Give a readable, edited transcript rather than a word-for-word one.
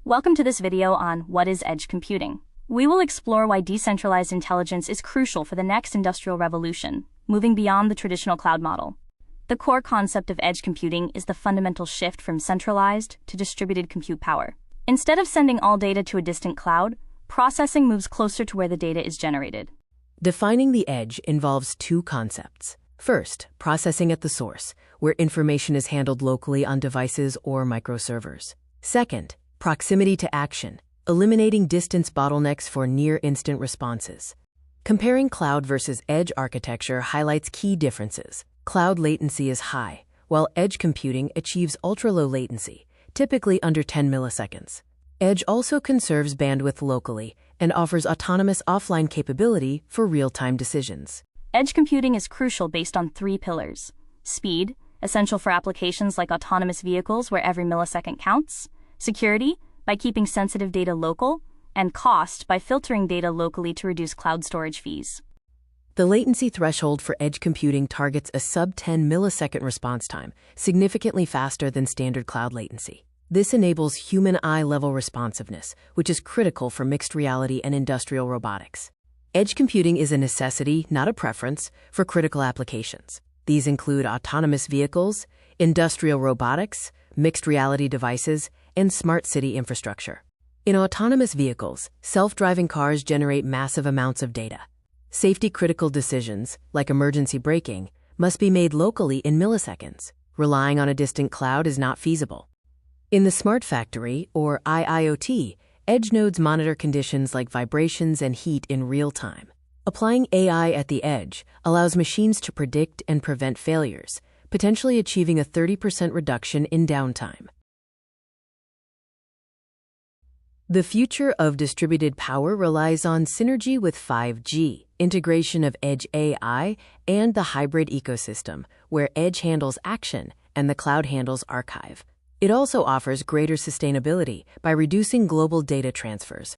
Welcome to this video on what is edge computing. We will explore why decentralized intelligence is crucial for the next industrial revolution, moving beyond the traditional cloud model. The core concept of edge computing is the fundamental shift from centralized to distributed compute power. Instead of sending all data to a distant cloud, processing moves closer to where the data is generated. Defining the edge involves two concepts. First, processing at the source, where information is handled locally on devices or microservers. Second, proximity to action, eliminating distance bottlenecks for near-instant responses. Comparing cloud versus edge architecture highlights key differences. Cloud latency is high, while edge computing achieves ultra-low latency, typically under 10 milliseconds. Edge also conserves bandwidth locally and offers autonomous offline capability for real-time decisions. Edge computing is crucial based on three pillars: speed, essential for applications like autonomous vehicles where every millisecond counts; security, by keeping sensitive data local; and cost, by filtering data locally to reduce cloud storage fees. The latency threshold for edge computing targets a sub-10 millisecond response time, significantly faster than standard cloud latency. This enables human eye-level responsiveness, which is critical for mixed reality and industrial robotics. Edge computing is a necessity, not a preference, for critical applications. These include autonomous vehicles, industrial robotics, mixed reality devices, and smart city infrastructure. In autonomous vehicles, self-driving cars generate massive amounts of data. Safety-critical decisions, like emergency braking, must be made locally in milliseconds. Relying on a distant cloud is not feasible. In the smart factory, or IIoT, edge nodes monitor conditions like vibrations and heat in real time. Applying AI at the edge allows machines to predict and prevent failures, potentially achieving a 30% reduction in downtime. The future of distributed power relies on synergy with 5G, integration of edge AI, and the hybrid ecosystem, where edge handles action and the cloud handles archive. It also offers greater sustainability by reducing global data transfers,